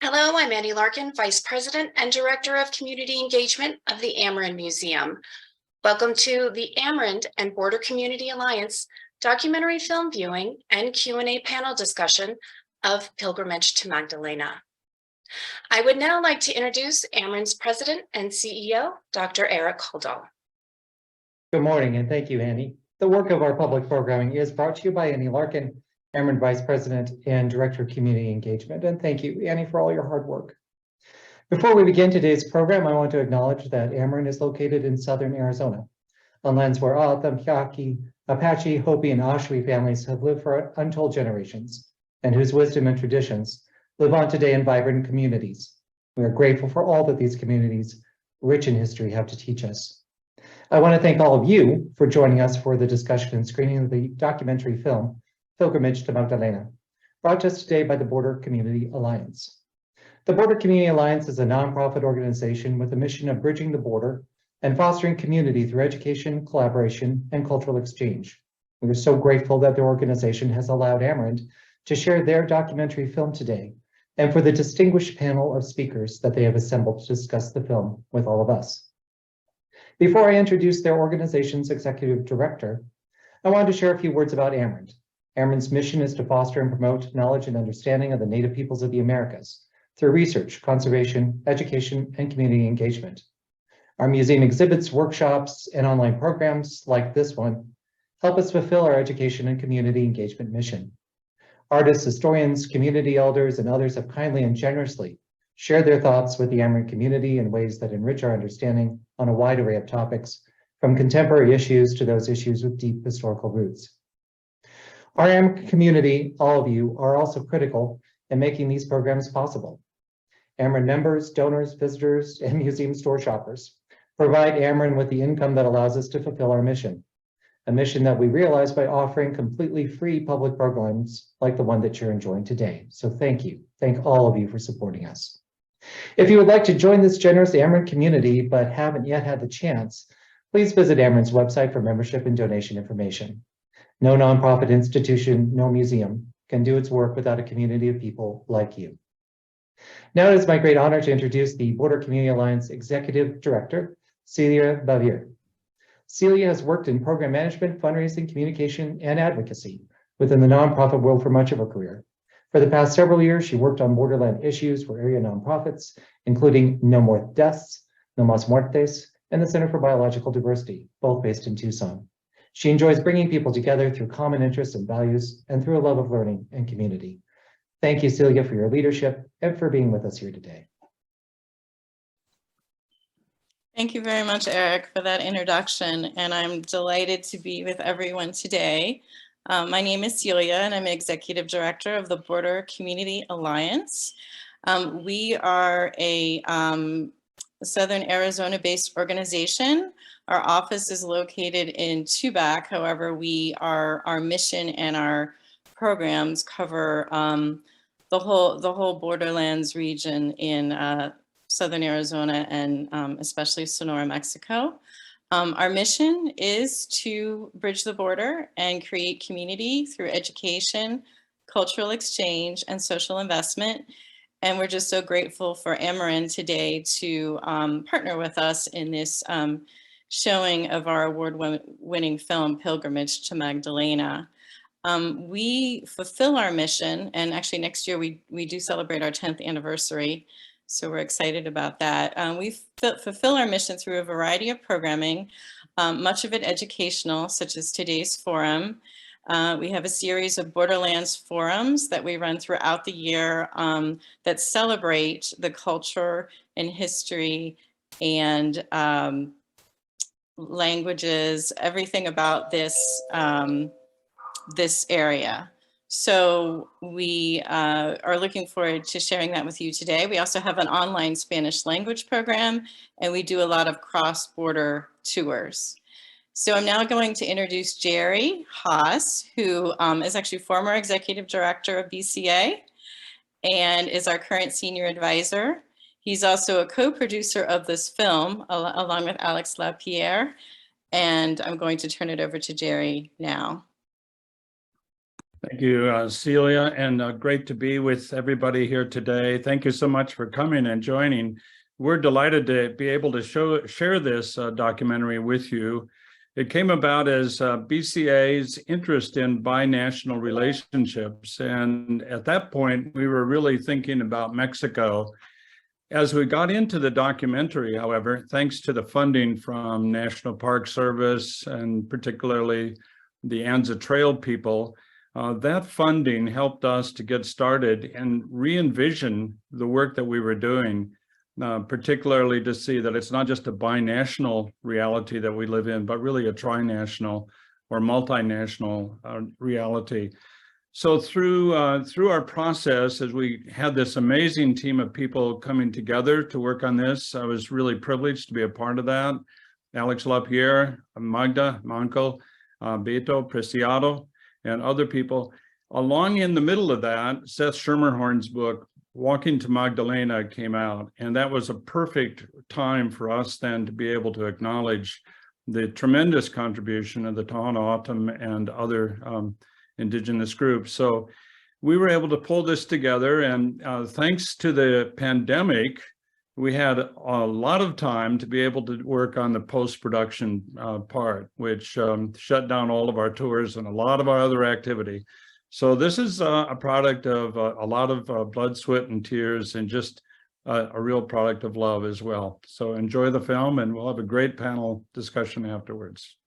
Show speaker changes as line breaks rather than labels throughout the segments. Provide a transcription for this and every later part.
Hello, I'm Annie Larkin, Vice President and Director of Community Engagement of the Amerind Museum. Welcome to the Amerind and Border Community Alliance documentary film viewing and Q&A panel discussion of Pilgrimage to Magdalena. I would now like to introduce Amerind's President and CEO, Dr. Eric Holdall.
Good morning, and thank you, Annie. The work of our public programming is brought to you by Annie Larkin, Amerind Vice President and Director of Community Engagement. And thank you, Annie, for all your hard work. Before we begin today's program, I want to acknowledge that Amerind is located in southern Arizona, on lands where O'odham, Yaqui, Apache, Hopi, and Oshwe families have lived for untold generations, and whose wisdom and traditions live on today in vibrant communities. We are grateful for all that these communities, rich in history, have to teach us. I want to thank all of you for joining us for the discussion and screening of the documentary film, Pilgrimage to Magdalena, brought to us today by the Border Community Alliance. The Border Community Alliance is a nonprofit organization with a mission of bridging the border and fostering community through education, collaboration, and cultural exchange. We are so grateful that the organization has allowed Amerind to share their documentary film today, and for the distinguished panel of speakers that they have assembled to discuss the film with all of us. Before I introduce their organization's executive director, I wanted to share a few words about Amerind. Amerind's mission is to foster and promote knowledge and understanding of the Native peoples of the Americas through research, conservation, education, and community engagement. Our museum exhibits, workshops, and online programs like this one help us fulfill our education and community engagement mission. Artists, historians, community elders, and others have kindly and generously shared their thoughts with the Amerind community in ways that enrich our understanding on a wide array of topics, from contemporary issues to those issues with deep historical roots. Our Amerind community, all of you, are also critical in making these programs possible. Amerind members, donors, visitors, and museum store shoppers provide Amerind with the income that allows us to fulfill our mission, a mission that we realize by offering completely free public programs like the one that you're enjoying today. So thank you. Thank all of you for supporting us. If you would like to join this generous Amerind community but haven't yet had the chance, please visit Amerind's website for membership and donation information. No nonprofit institution, no museum can do its work without a community of people like you. Now it is my great honor to introduce the Border Community Alliance Executive Director, Xavier. Celia has worked in program management, fundraising, communication, and advocacy within the nonprofit world for much of her career. For the past several years, she worked on borderland issues for area nonprofits, including No More Deaths, No Más Muertes, and the Center for Biological Diversity, both based in Tucson. She enjoys bringing people together through common interests and values and through a love of learning and community. Thank you, Celia, for your leadership and for being with us here today.
Thank you very much, Eric, for that introduction, and I'm delighted to be with everyone today. My name is Celia, and I'm Executive Director of the Border Community Alliance. We are a Southern Arizona-based organization. Our office is located in Tubac. However, our mission and our programs cover the whole borderlands region in Southern Arizona and especially Sonora, Mexico. Our mission is to bridge the border and create community through education, cultural exchange, and social investment. And we're just so grateful for Amerind today to partner with us in this showing of our award-winning film, Pilgrimage to Magdalena. We fulfill our mission, and actually next year we do celebrate our 10th anniversary. So we're excited about that. We fulfill our mission through a variety of programming, much of it educational, such as today's forum. We have a series of Borderlands forums that we run throughout the year that celebrate the culture and history and languages, everything about this, this area. So we are looking forward to sharing that with you today. We also have an online Spanish language program, and we do a lot of cross-border tours. So I'm now going to introduce Jerry Haas, who is actually former executive director of BCA and is our current senior advisor. He's also a co-producer of this film along with Alex LaPierre. And I'm going to turn it over to Jerry now.
Thank you, Celia, and great to be with everybody here today. Thank you so much for coming and joining. We're delighted to be able to share this documentary with you. It came about as BCA's interest in binational relationships. And at that point, we were really thinking about Mexico. As we got into the documentary, however, thanks to the funding from National Park Service and particularly the Anza Trail people, that funding helped us to get started and re-envision the work that we were doing, particularly to see that it's not just a binational reality that we live in, but really a trinational or multinational reality. So through our process, as we had this amazing team of people coming together to work on this, I was really privileged to be a part of that. Alex LaPierre, Magda, my uncle, Beto Preciado, and other people. Along in the middle of that, Seth Schermerhorn's book, Walking to Magdalena, came out. And that was a perfect time for us then to be able to acknowledge the tremendous contribution of the Tohono O'odham and other indigenous groups. So we were able to pull this together, and thanks to the pandemic, we had a lot of time to be able to work on the post-production part, which shut down all of our tours and a lot of our other activity. So this is a product of a lot of blood, sweat, and tears, and just a real product of love as well. So enjoy the film, and we'll have a great panel discussion afterwards.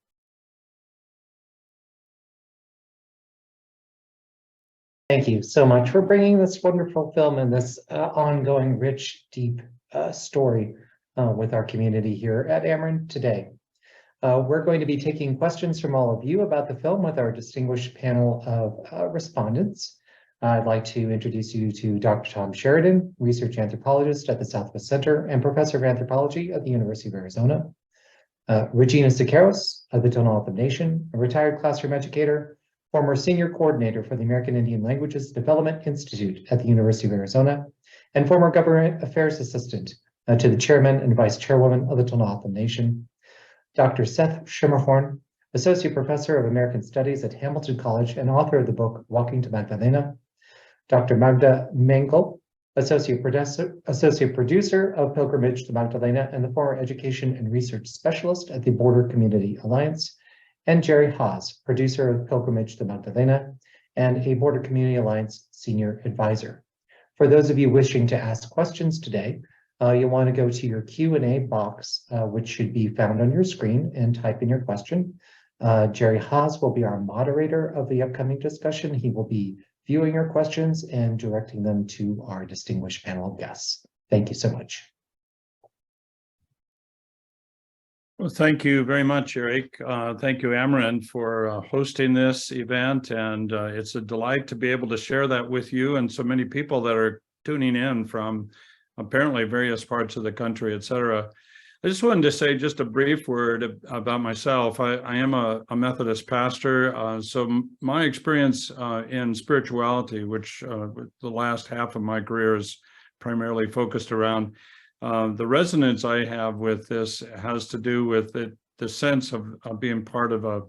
Thank you so much for bringing this wonderful film and this ongoing, rich, deep story with our community here at Amerind today. We're going to be taking questions from all of you about the film with our distinguished panel of respondents. I'd like to introduce you to Dr. Tom Sheridan, research anthropologist at the Southwest Center and professor of anthropology at the University of Arizona. Regina Siqueiros of the Tohono O'odham Nation, a retired classroom educator, former senior coordinator for the American Indian Languages Development Institute at the University of Arizona, and former government affairs assistant to the chairman and vice chairwoman of the Tohono O'odham Nation. Dr. Seth Schermerhorn, associate professor of American Studies at Hamilton College and author of the book Walking to Magdalena. Dr. Magda Mengel, associate producer of Pilgrimage to Magdalena and the former education and research specialist at the Border Community Alliance. And Jerry Haas, producer of Pilgrimage to Magdalena and a Border Community Alliance senior advisor. For those of you wishing to ask questions today, you'll want to go to your Q&A box, which should be found on your screen, and type in your question. Jerry Haas will be our moderator of the upcoming discussion. He will be viewing your questions and directing them to our distinguished panel of guests. Thank you so much.
Well, thank you very much, Eric. Thank you, Amerind, for hosting this event. And it's a delight to be able to share that with you and so many people that are tuning in from apparently various parts of the country, et cetera. I just wanted to say just a brief word about myself. I am a Methodist pastor. So my experience in spirituality, which the last half of my career is primarily focused around, the resonance I have with this has to do with the sense of being part of a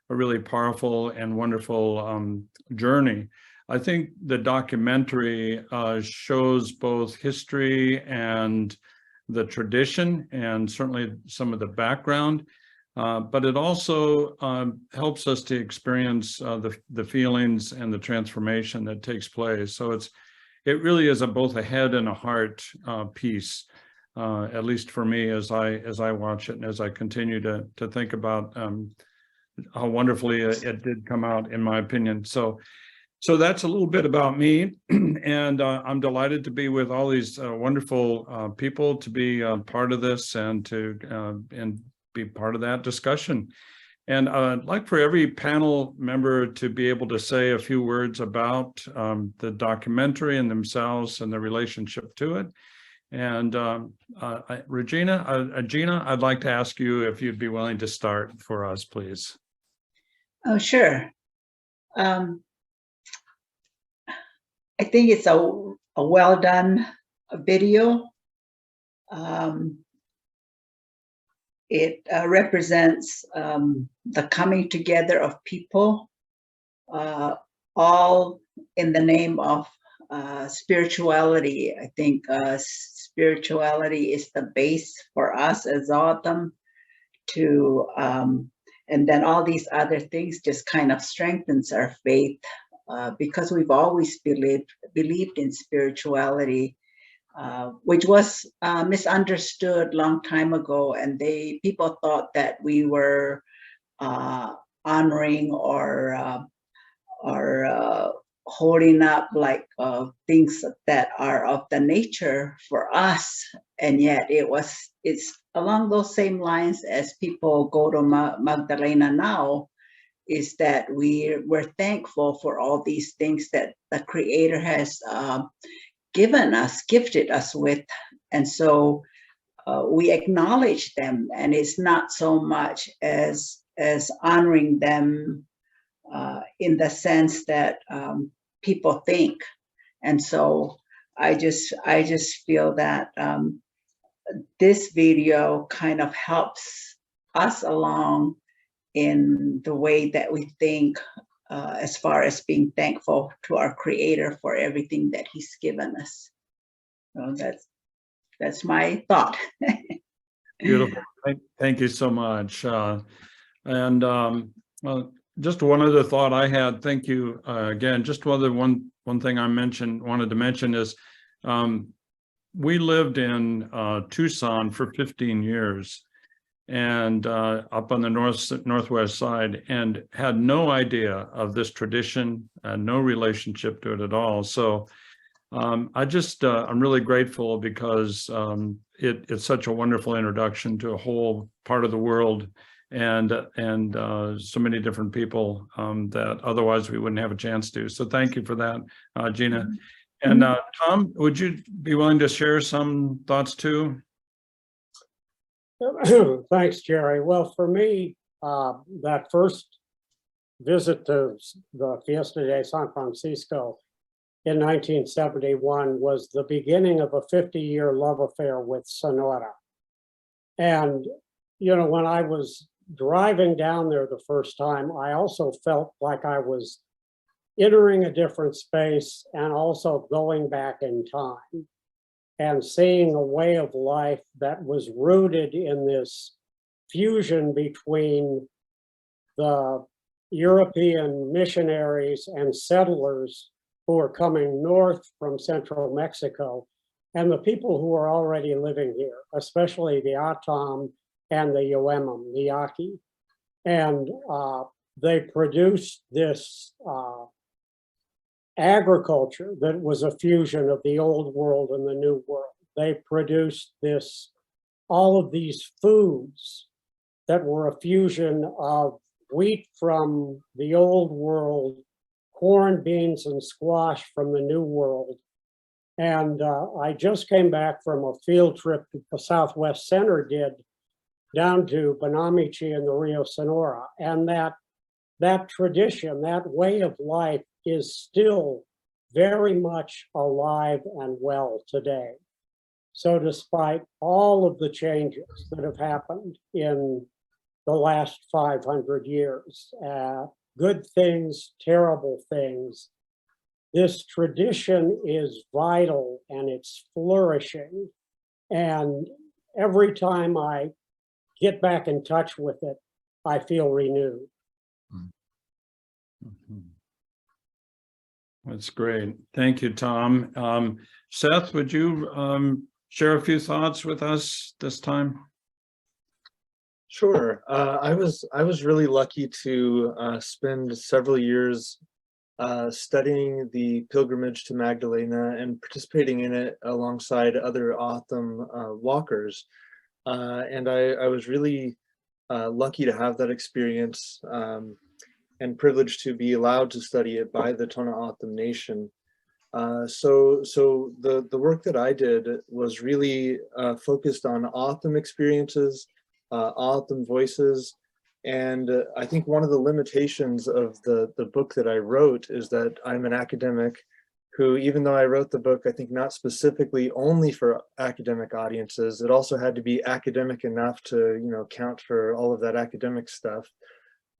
really powerful and wonderful journey. I think the documentary shows both history and the tradition and certainly some of the background, but it also helps us to experience the feelings and the transformation that takes place. So it really is both a head and a heart piece, at least for me as I watch it and as I continue to think about how wonderfully it did come out, in my opinion. So that's a little bit about me, and I'm delighted to be with all these wonderful people to be part of this and to be part of that discussion. And I'd like for every panel member to be able to say a few words about the documentary and themselves and the relationship to it. And Gina, I'd like to ask you if you'd be willing to start for us, please.
Oh, sure. I think it's a well done video. It represents the coming together of people, all in the name of spirituality. I think spirituality is the base for us as Autumn to, and then all these other things just kind of strengthens our faith because we've always believed in spirituality, which was misunderstood long time ago, and people thought that we were honoring or holding up like things that are of the nature for us, and yet it's along those same lines as people go to Magdalena now, is that we're thankful for all these things that the Creator has gifted us with, and so we acknowledge them, and it's not so much as honoring them in the sense that people think. And so I just feel that this video kind of helps us along in the way that we think as far as being thankful to our Creator for everything that He's given us. So that's my thought.
Beautiful. Thank you so much. Well, just one other thought I had. Thank you again. Just one thing I wanted to mention is we lived in Tucson for 15 years and up on the northwest side, and had no idea of this tradition, no relationship to it at all. So I'm really grateful because it's such a wonderful introduction to a whole part of the world and so many different people that otherwise we wouldn't have a chance to. So thank you for that, Gina. And Tom, would you be willing to share some thoughts too?
Thanks, Jerry. Well, for me, that first visit to the Fiesta de San Francisco in 1971 was the beginning of a 50-year love affair with Sonora. And, you know, when I was driving down there the first time, I also felt like I was entering a different space and also going back in time and seeing a way of life that was rooted in this fusion between the European missionaries and settlers who were coming north from central Mexico and the people who are already living here, especially the Atom and the Yoemam, the Yaqui. And they produced this agriculture that was a fusion of the old world and the new world. They produced all of these foods that were a fusion of wheat from the old world, corn, beans, and squash from the new world. And I just came back from a field trip that the Southwest Center did down to Bonamici in the Rio Sonora. And that tradition, that way of life is still very much alive and well today. So despite all of the changes that have happened in the last 500 years, good things, terrible things, this tradition is vital and it's flourishing. And every time I get back in touch with it, I feel renewed.
That's great. Thank you, Tom. Seth, would you share a few thoughts with us this time?
Sure. I was really lucky to spend several years studying the pilgrimage to Magdalena and participating in it alongside other Autumn walkers. And I was really lucky to have that experience and privileged to be allowed to study it by the Tohono O'odham Nation. So the work that I did was really focused on O'odham experiences, O'odham voices, and I think one of the limitations of the book that I wrote is that I'm an academic who, even though I wrote the book, I think not specifically only for academic audiences, it also had to be academic enough to, count for all of that academic stuff.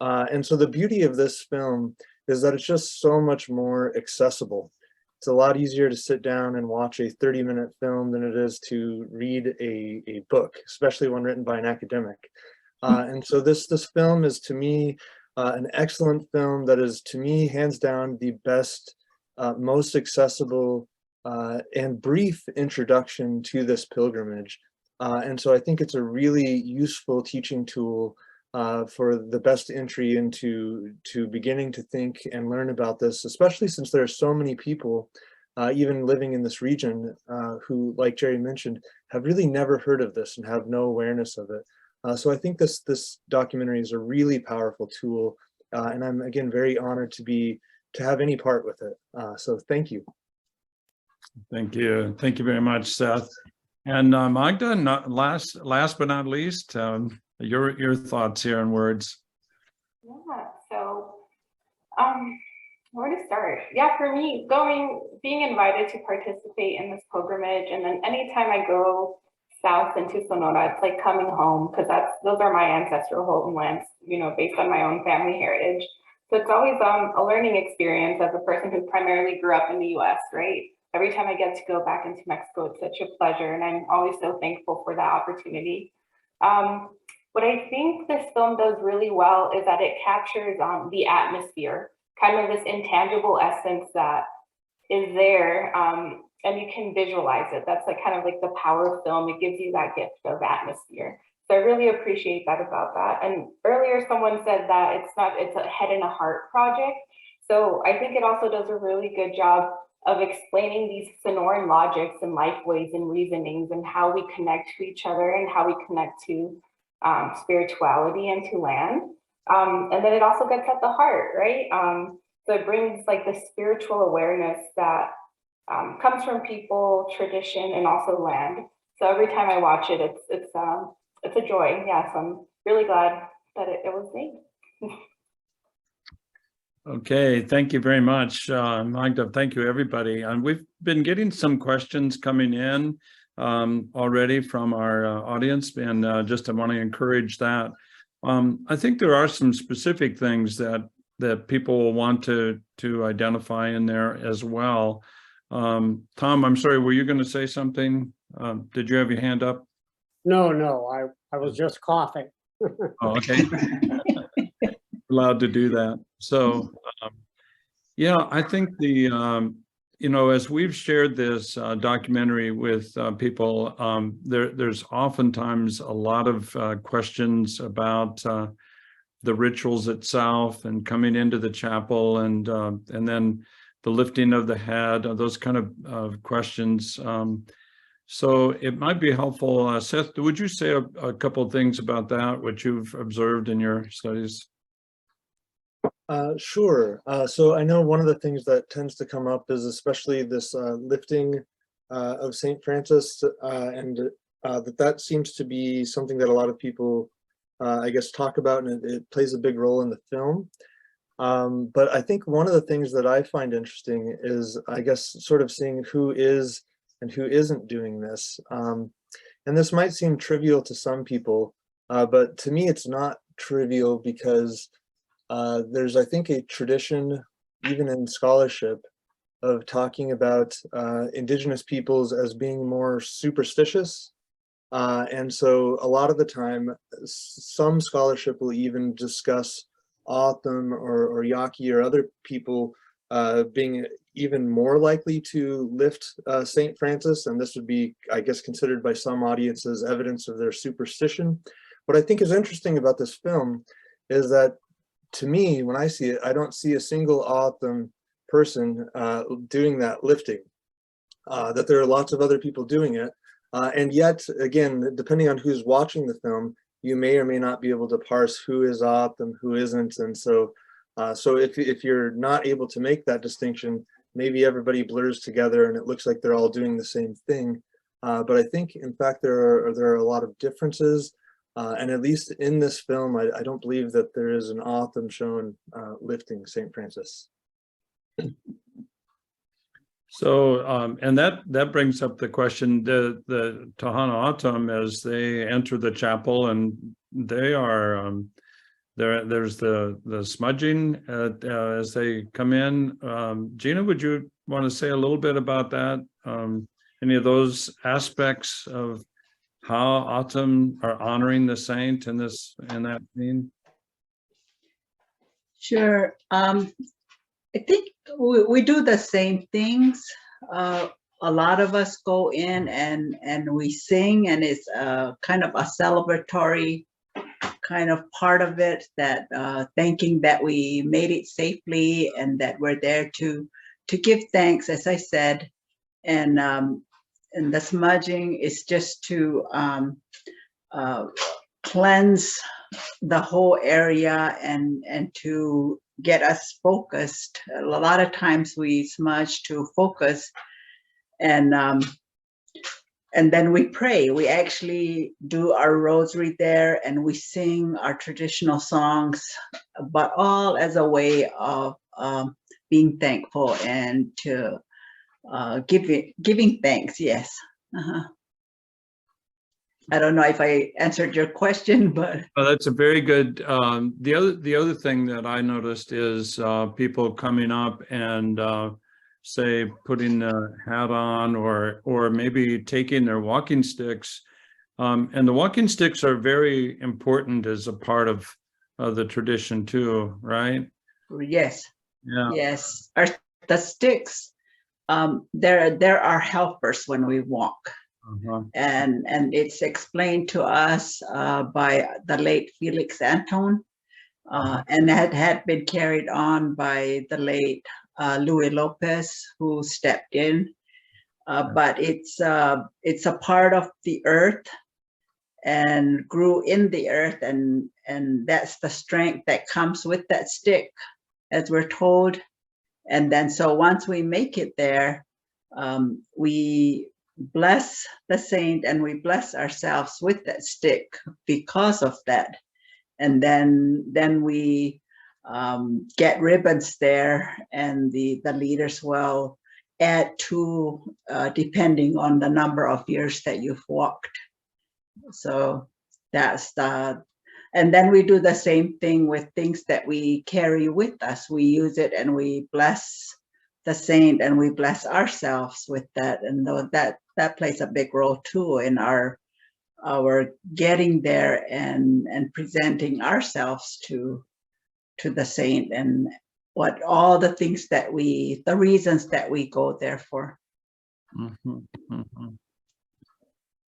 And so the beauty of this film is that it's just so much more accessible. It's a lot easier to sit down and watch a 30-minute film than it is to read a book, especially one written by an academic. And so this film is, to me, an excellent film that is, to me, hands down the best, most accessible and brief introduction to this pilgrimage. And so I think it's a really useful teaching tool for the best entry into beginning to think and learn about this, especially since there are so many people, even living in this region, who, like Jerry mentioned, have really never heard of this and have no awareness of it. So I think this documentary is a really powerful tool, and I'm again very honored to have any part with it. So thank you.
Thank you very much, Seth. And Magda, last but not least, your thoughts here and words.
Yeah, so where to start? Yeah, for me, being invited to participate in this pilgrimage, and then anytime I go south into Sonora, it's like coming home, because those are my ancestral homelands, based on my own family heritage. So it's always a learning experience as a person who primarily grew up in the US, right? Every time I get to go back into Mexico, it's such a pleasure, and I'm always so thankful for that opportunity. What I think this film does really well is that it captures the atmosphere, kind of this intangible essence that is there, and you can visualize it. That's kind of the power of film. It gives you that gift of atmosphere. So I really appreciate that about that. And earlier someone said that it's a head and a heart project. So I think it also does a really good job of explaining these Sonoran logics and life ways and reasonings, and how we connect to each other and how we connect to spirituality and to land. And then it also gets at the heart, right? So it brings the spiritual awareness that comes from people, tradition, and also land. So every time I watch it, it's a joy. Yeah, so I'm really glad that it was made.
Okay, thank you very much, Magda. Thank you, everybody. And we've been getting some questions coming in already from our audience, and I want to encourage that. I think there are some specific things that people will want to identify in there as well. Tom, I'm sorry, were you going to say something? Did you have your hand up?
No, I was just coughing.
Oh, okay. Allowed to do that. So, yeah, I think as we've shared this documentary with people, there's oftentimes a lot of questions about the rituals itself and coming into the chapel, and then the lifting of the head, those kind of questions. So it might be helpful. Seth, would you say a couple of things about that, what you've observed in your studies?
Sure. So I know one of the things that tends to come up is especially this lifting of St. Francis, and that seems to be something that a lot of people, I guess, talk about, and it plays a big role in the film. But I think one of the things that I find interesting is, I guess, sort of seeing who is and who isn't doing this. And this might seem trivial to some people, but to me it's not trivial, because there's, I think, a tradition, even in scholarship, of talking about indigenous peoples as being more superstitious. And so a lot of the time, some scholarship will even discuss Otham or Yaqui or other people being even more likely to lift St. Francis, and this would be, I guess, considered by some audiences evidence of their superstition. What I think is interesting about this film is that, to me, when I see it, I don't see a single Otham person doing that lifting, that there are lots of other people doing it. And yet, again, depending on who's watching the film, you may or may not be able to parse who is Otham, who isn't. And so if you're not able to make that distinction, maybe everybody blurs together and it looks like they're all doing the same thing. But I think, in fact, there are a lot of differences. And at least in this film, I don't believe that there is an Otham shown lifting St. Francis.
So, and that brings up the question, the Tohono O'odham, as they enter the chapel, and they are there's the smudging as they come in. Gina, would you want to say a little bit about that? Any of those aspects of how autumn are honoring the saint in that scene?
Sure. I think we do the same things. A lot of us go in and we sing, and it's kind of a celebratory kind of part of it, that thanking that we made it safely and that we're there to give thanks, as I said. And the smudging is just to cleanse the whole area and to get us focused. A lot of times we smudge to focus, and then we pray. We actually do our rosary there, and we sing our traditional songs, but all as a way of being thankful and to giving thanks. Yes. I don't know if I answered your question, but
Oh, that's a very good. The other thing that I noticed is people coming up and say putting a hat on, or maybe taking their walking sticks, and the walking sticks are very important as a part of the tradition too, right?
yes.
Yeah.
Yes, the sticks, there are helpers when we walk. And it's explained to us by the late Felix Anton, and that had been carried on by the late Louis Lopez, who stepped in. But it's a part of the earth and grew in the earth, and that's the strength that comes with that stick, as we're told. And then so once we make it there, we bless the saint and we bless ourselves with that stick because of that. And then we get ribbons there, and the leaders will add to depending on the number of years that you've walked. So that's and then we do the same thing with things that we carry with us. We use it and we bless the saint and we bless ourselves with that. And that plays a big role too in our getting there and presenting ourselves to the saint, and what all the things that the reasons that we go there for.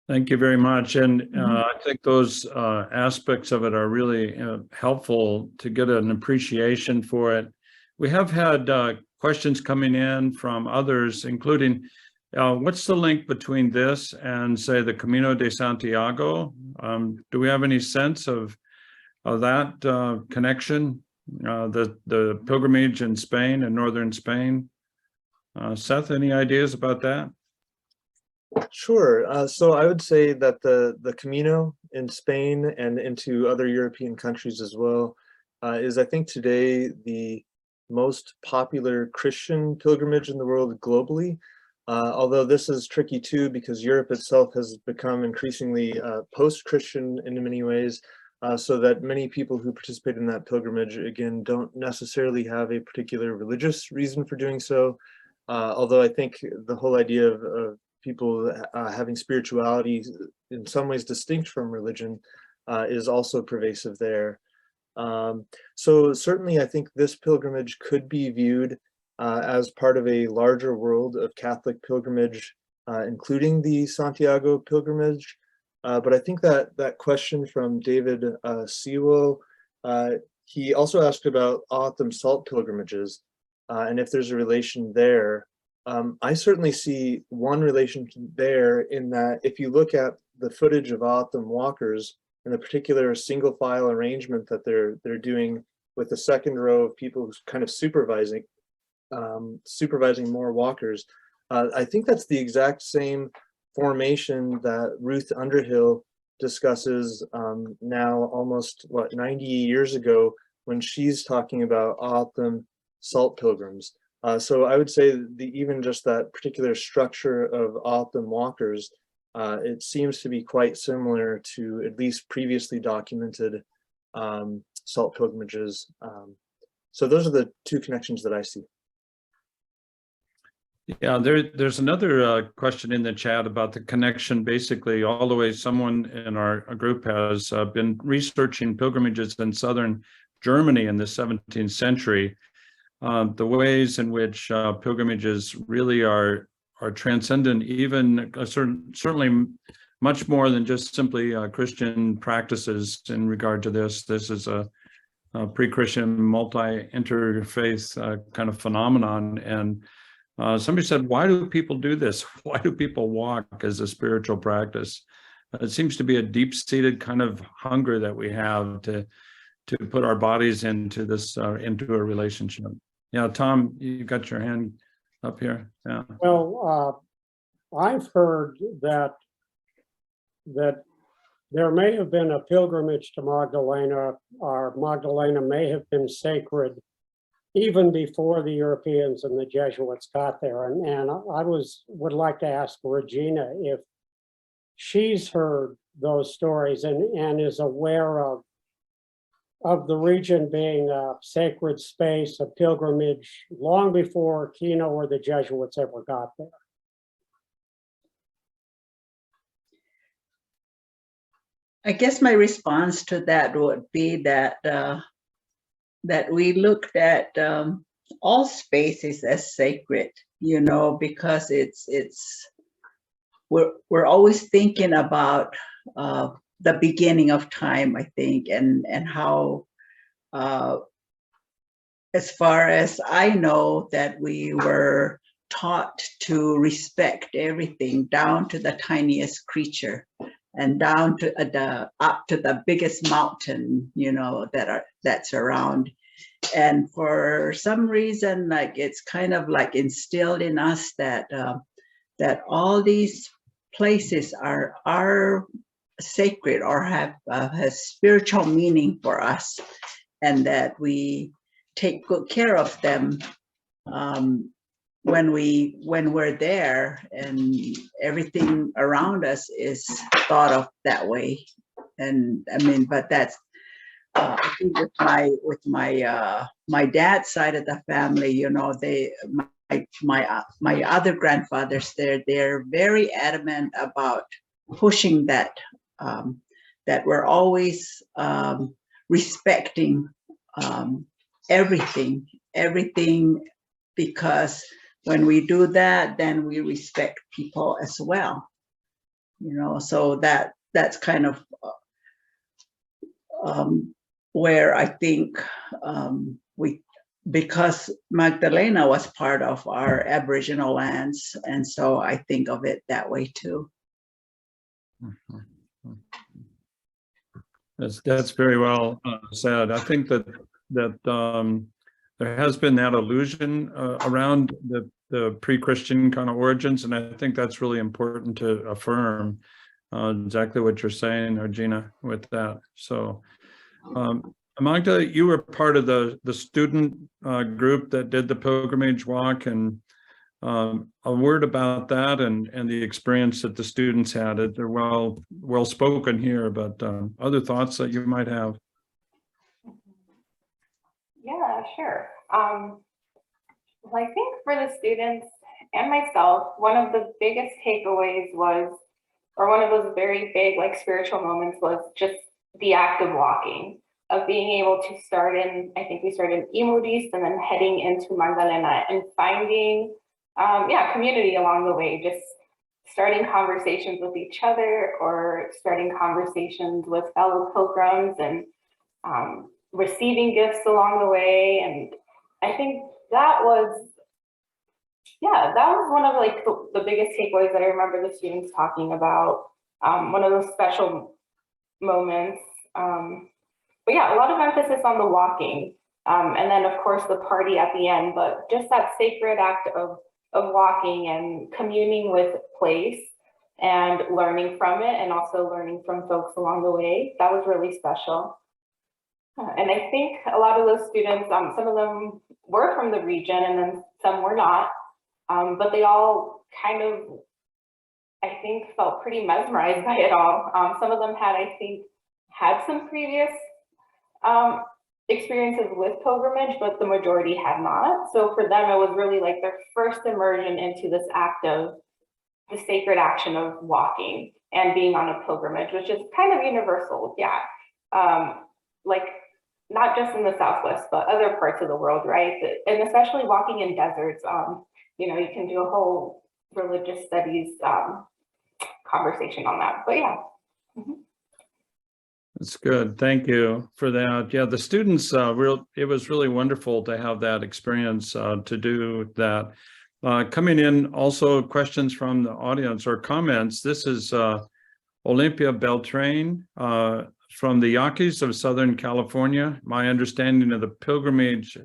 Thank you very much. And I think those aspects of it are really helpful to get an appreciation for it. We have had questions coming in from others, including what's the link between this and, say, the Camino de Santiago? Do we have any sense of that connection, the pilgrimage in Spain and northern Spain? Seth, any ideas about that?
Sure. So I would say that the Camino in Spain and into other European countries as well is, I think, today the most popular Christian pilgrimage in the world globally. Although this is tricky too, because Europe itself has become increasingly post-Christian in many ways, so that many people who participate in that pilgrimage, again, don't necessarily have a particular religious reason for doing so. Although I think the whole idea of people having spirituality in some ways distinct from religion is also pervasive there. So certainly I think this pilgrimage could be viewed as part of a larger world of Catholic pilgrimage, including the Santiago pilgrimage. But I think that question from David Sewell, he also asked about autumn salt pilgrimages, and if there's a relation there. I certainly see one relation there, in that if you look at the footage of autumn walkers and the particular single file arrangement that they're doing with the second row of people who's kind of supervising more walkers, I think that's the exact same formation that Ruth Underhill discusses now almost 90 years ago, when she's talking about autumn salt pilgrims. So I would say even just that particular structure of autumn walkers, it seems to be quite similar to at least previously documented salt pilgrimages. So those are the two connections that I see.
Yeah, there's another question in the chat about the connection. Basically, all the way someone in our group has been researching pilgrimages in southern Germany in the 17th century. The ways in which pilgrimages really are transcendent, even certainly much more than just simply Christian practices in regard to this. This is a pre-Christian multi-interfaith kind of phenomenon. And somebody said, why do people do this? Why do people walk as a spiritual practice? It seems to be a deep-seated kind of hunger that we have to put our bodies into this, into a relationship. Yeah, Tom, you got your hand up here. Yeah.
Well, I've heard that there may have been a pilgrimage to Magdalena, or Magdalena may have been sacred even before the Europeans and the Jesuits got there. And I would like to ask Regina if she's heard those stories and is aware of the region being a sacred space, a pilgrimage, long before Kino or the Jesuits ever got there.
I guess my response to that would be that that we looked at all spaces as sacred, you know, because we're always thinking about the beginning of time, I think, and how, as far as I know, that we were taught to respect everything down to the tiniest creature and down to up to the biggest mountain, you know, that's around. And for some reason, like, it's kind of like instilled in us that that all these places are sacred or have spiritual meaning for us, and that we take good care of them when we're there, and everything around us is thought of that way. And I mean, but that's I think with my dad's side of the family, you know, my other grandfathers, they're very adamant about pushing that that we're always respecting everything, because when we do that, then we respect people as well, you know. So that's kind of where I think because Magdalena was part of our Aboriginal lands, and so I think of it that way too.
That's very well said. I think that there has been that illusion around the pre-Christian kind of origins, and I think that's really important to affirm exactly what you're saying, Regina, with that. So, Magda, you were part of the student group that did the pilgrimage walk, and a word about that and the experience that the students had. They're well spoken here, but other thoughts that you might have.
Yeah, sure. Well, I think for the students and myself, one of the biggest takeaways was, or one of those very big like spiritual moments, was just the act of walking, of being able to start in, I think we started in Imudis and then heading into Magdalena and finding community along the way, just starting conversations with each other or starting conversations with fellow pilgrims, and receiving gifts along the way. And I think that was one of like the biggest takeaways that I remember the students talking about, one of those special moments. But yeah, a lot of emphasis on the walking, and then of course the party at the end, but just that sacred act of walking and communing with place and learning from it, and also learning from folks along the way. That was really special. And I think a lot of those students, some of them were from the region and then some were not, but they all kind of, I think, felt pretty mesmerized by it all. Some of them had, I think, had some previous experiences with pilgrimage, but the majority had not. So for them, it was really like their first immersion into this act of the sacred action of walking and being on a pilgrimage, which is kind of universal. Yeah. Like not just in the Southwest, but other parts of the world, right? And especially walking in deserts, you know, you can do a whole religious studies conversation on that, but yeah.
That's good. Thank you for that. Yeah, the students, it was really wonderful to have that experience to do that. Coming in also questions from the audience or comments. This is Olympia Beltrain from the Yaquis of Southern California. My understanding of the pilgrimage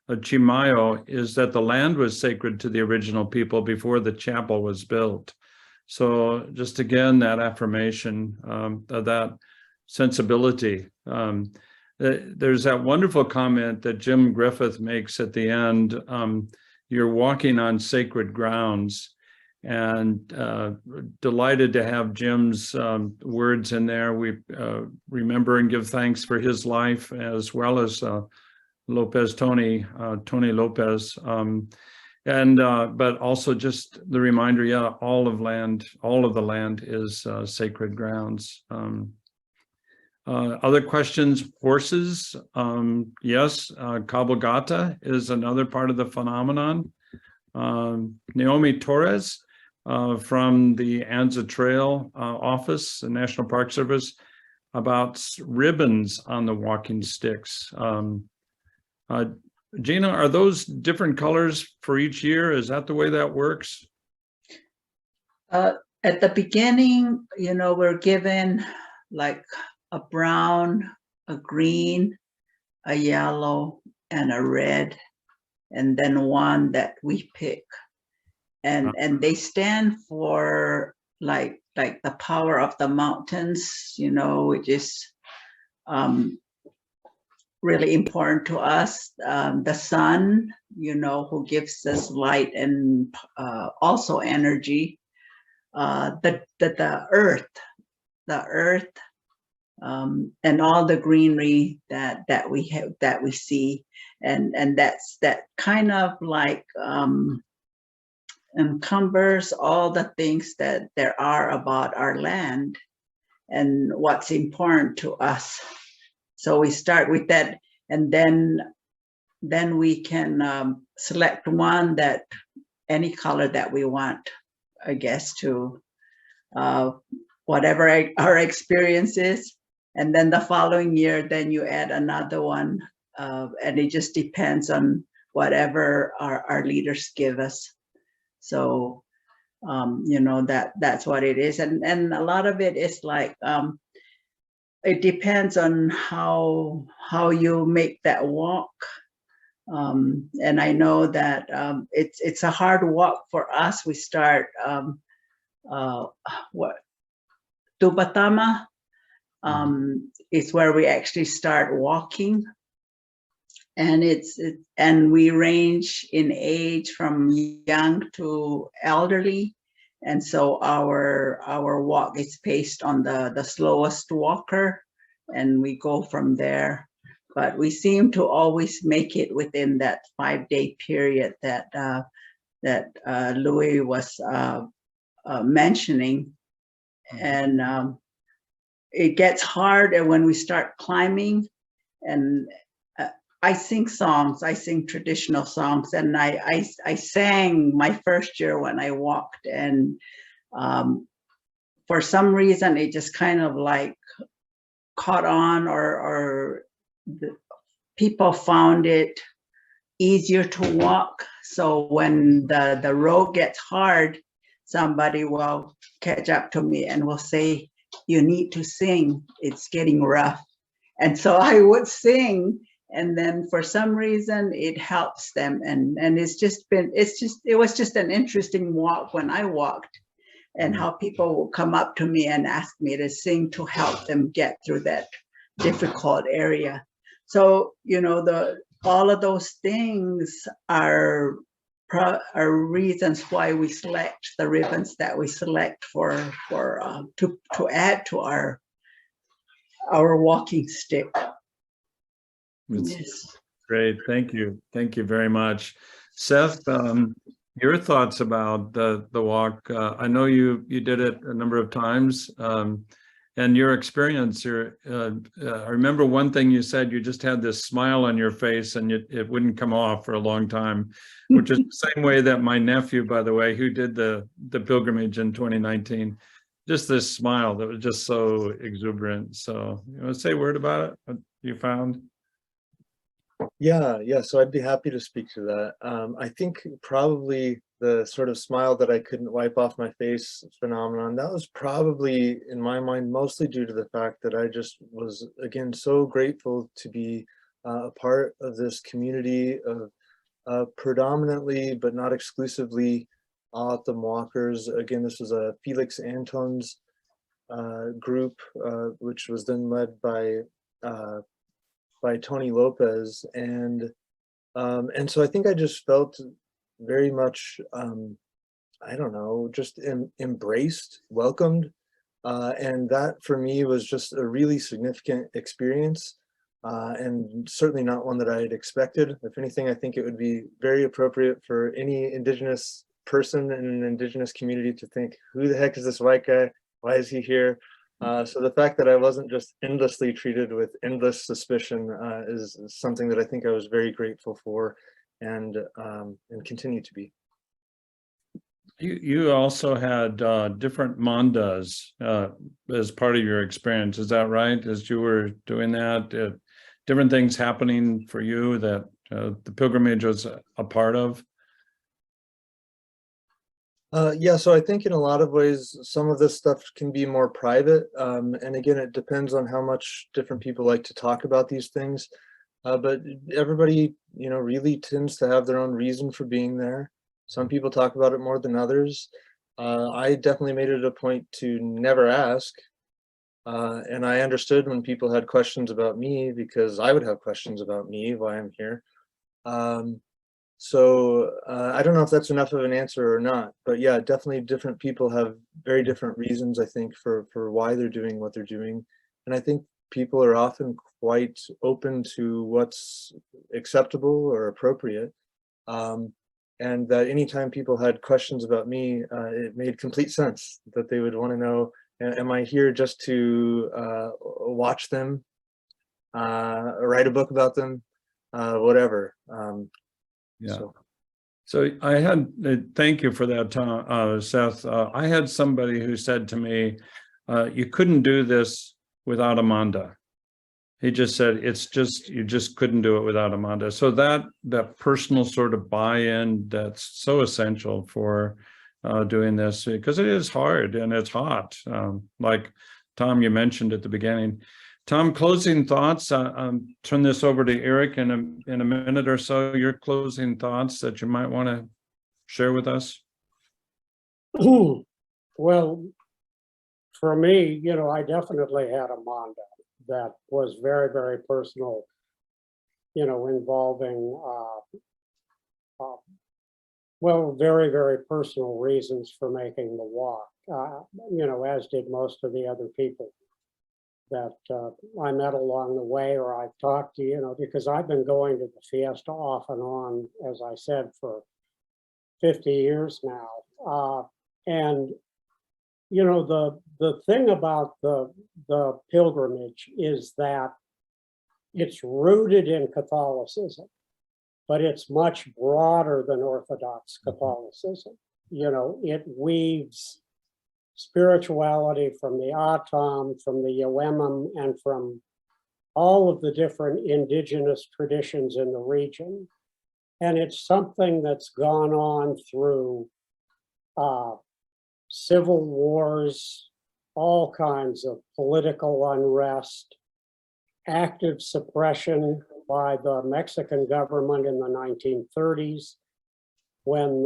of Chimayo is that the land was sacred to the original people before the chapel was built. So just again, that affirmation of that sensibility. There's that wonderful comment that Jim Griffith makes at the end. You're walking on sacred grounds, and delighted to have Jim's words in there. We remember and give thanks for his life, as well as Tony Lopez. But also just the reminder, yeah, all of the land is sacred grounds. Other questions, horses. Yes, cabalgata is another part of the phenomenon. Naomi Torres from the Anza Trail office, the National Park Service, about ribbons on the walking sticks. Gina, are those different colors for each year? Is that the way that works?
At the beginning, you know, we're given like a brown, a green, a yellow, and a red, and then one that we pick. And they stand for like the power of the mountains, you know, which is really important to us. The sun, you know, who gives us light and also energy. The earth, and all the greenery that we see, and that's that kind of like encumbers all the things that there are about our land and what's important to us. So we start with that, and then we can select one that any color that we want, I guess, to whatever our experience is. And then the following year, then you add another one, and it just depends on whatever our leaders give us. So, you know, that's what it is. And a lot of it is like, it depends on how you make that walk. And I know that it's a hard walk for us. We start, Tubatama is where we actually start walking. And and we range in age from young to elderly, and so our walk is paced on the slowest walker, and we go from there. But we seem to always make it within that 5-day period that Louis was mentioning, and it gets hard when we start climbing, and I sing songs. I sing traditional songs, and I sang my first year when I walked, and for some reason it just kind of like caught on, or the people found it easier to walk. So when the road gets hard, somebody will catch up to me and will say, "You need to sing. It's getting rough." And so I would sing. And then for some reason it helps them, and it was just an interesting walk when I walked, and how people will come up to me and ask me to sing to help them get through that difficult area. So, you know, all of those things are reasons why we select the ribbons that we select to add to our walking stick.
It's
Yes.
great. Thank you. Thank you very much. Seth, your thoughts about the walk. I know you did it a number of times, and your experience. I remember one thing you said. You just had this smile on your face, and it wouldn't come off for a long time, which is the same way that my nephew, by the way, who did the pilgrimage in 2019, just this smile that was just so exuberant. So you want to say a word about it? What you found?
Yeah. So I'd be happy to speak to that. I think probably the sort of smile that I couldn't wipe off my face phenomenon, that was probably in my mind mostly due to the fact that I just was, again, so grateful to be a part of this community of predominantly, but not exclusively, autumn walkers. Again, this was a Felix Anton's group, which was then led by Tony Lopez, and so I think I just felt very much, I don't know, just embraced, welcomed, and that for me was just a really significant experience, and certainly not one that I had expected. If anything, I think it would be very appropriate for any Indigenous person in an Indigenous community to think, who the heck is this white guy? Why is he here? So the fact that I wasn't just endlessly treated with endless suspicion is something that I think I was very grateful for, and continue to be.
You also had different mandas as part of your experience. Is that right? As you were doing that, different things happening for you that the pilgrimage was a part of?
Yeah, so I think in a lot of ways, some of this stuff can be more private. And again, it depends on how much different people like to talk about these things. But everybody, really tends to have their own reason for being there. Some people talk about it more than others. I definitely made it a point to never ask. And I understood when people had questions about me, because I would have questions about me, why I'm here. So I don't know if that's enough of an answer or not, but yeah, definitely different people have very different reasons, I think, for why they're doing what they're doing. And I think people are often quite open to what's acceptable or appropriate. And that anytime people had questions about me, it made complete sense that they would want to know, am I here just to watch them, write a book about them, whatever.
Yeah. So I had, thank you for that, Tom, Seth. I had somebody who said to me, you couldn't do this without a manda. He just said, you just couldn't do it without a manda. So that personal sort of buy-in, that's so essential for doing this, because it is hard and it's hot. Like Tom, you mentioned at the beginning. Tom, closing thoughts. Turn this over to Eric in a minute or so. Your closing thoughts that you might want to share with us.
Well, for me, I definitely had a manda that was very, very personal, involving, very, very personal reasons for making the walk, as did most of the other people that I met along the way, or I've talked to, because I've been going to the fiesta off and on, as I said, for 50 years now. And, the thing about the pilgrimage is that it's rooted in Catholicism, but it's much broader than Orthodox Catholicism. It weaves spirituality from the Atam, from the Yoemim, and from all of the different indigenous traditions in the region. And it's something that's gone on through civil wars, all kinds of political unrest, active suppression by the Mexican government in the 1930s, when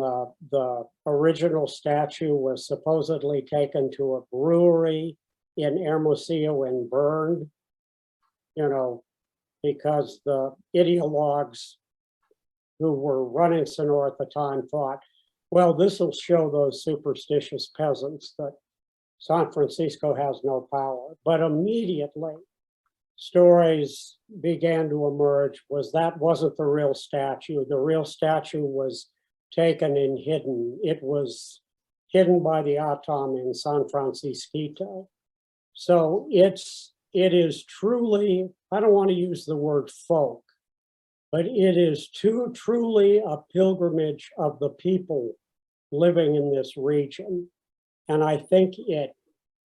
the original statue was supposedly taken to a brewery in Hermosillo and burned, because the ideologues who were running Sonora at the time thought, well, this will show those superstitious peasants that San Francisco has no power. But immediately, stories began to emerge was that wasn't the real statue. The real statue was taken and hidden. It was hidden by the Atom in San Francisco. So it is truly, I don't want to use the word folk, but it is truly a pilgrimage of the people living in this region. And I think it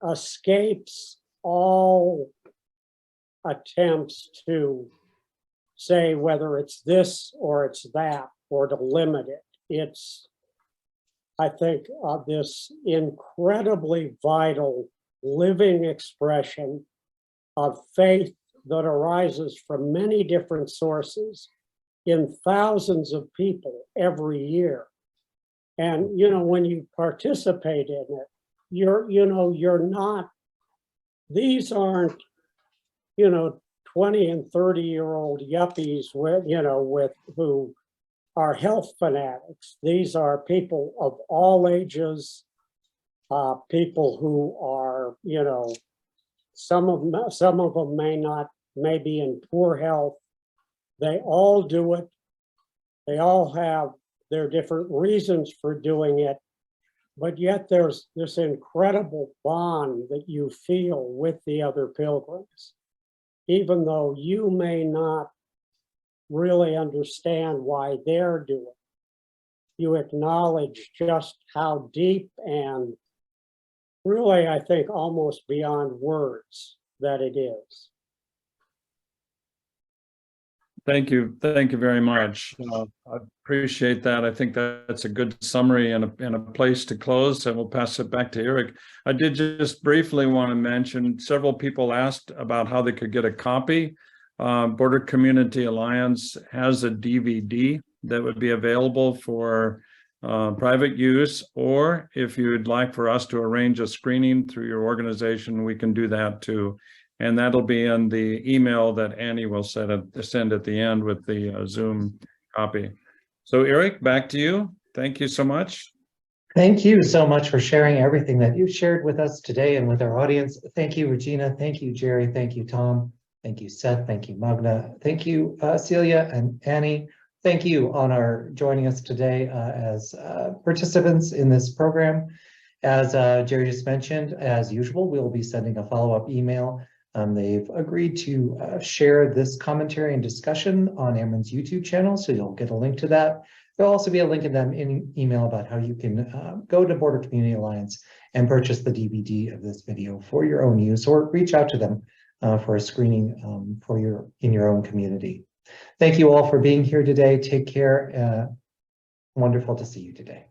escapes all attempts to say whether it's this or it's that, or to limit it. It's, I think, this incredibly vital living expression of faith that arises from many different sources in thousands of people every year. And, you know, when you participate in it, you're not, these aren't, 20 and 30-year-old yuppies who are health fanatics. These are people of all ages, people who are, some of them may be in poor health. They all do it. They all have their different reasons for doing it, but yet there's this incredible bond that you feel with the other pilgrims, even though you may not really understand why they're doing it. You acknowledge just how deep and really, I think, almost beyond words that it is.
Thank you very much. I appreciate that. I think that's a good summary and a place to close, and we'll pass it back to Eric. I did just briefly want to mention, several people asked about how they could get a copy. Border Community Alliance has a DVD that would be available for private use, or if you'd like for us to arrange a screening through your organization, we can do that too. And that'll be in the email that Annie will send at the end with the Zoom copy. So Eric, back to you. Thank you so much.
Thank you so much for sharing everything that you've shared with us today and with our audience. Thank you, Regina. Thank you, Jerry. Thank you, Tom. Thank you, Seth. Thank you, Magda. Thank you, Celia and Annie. Thank you, Honor, joining us today as participants in this program. As Jerry just mentioned, as usual, we'll be sending a follow-up email. They've agreed to share this commentary and discussion on Amerind's YouTube channel, so you'll get a link to that. There'll also be a link in them in email about how you can go to Border Community Alliance and purchase the DVD of this video for your own use, or reach out to them for a screening in your own community. Thank you all for being here today. Take care. Wonderful to see you today.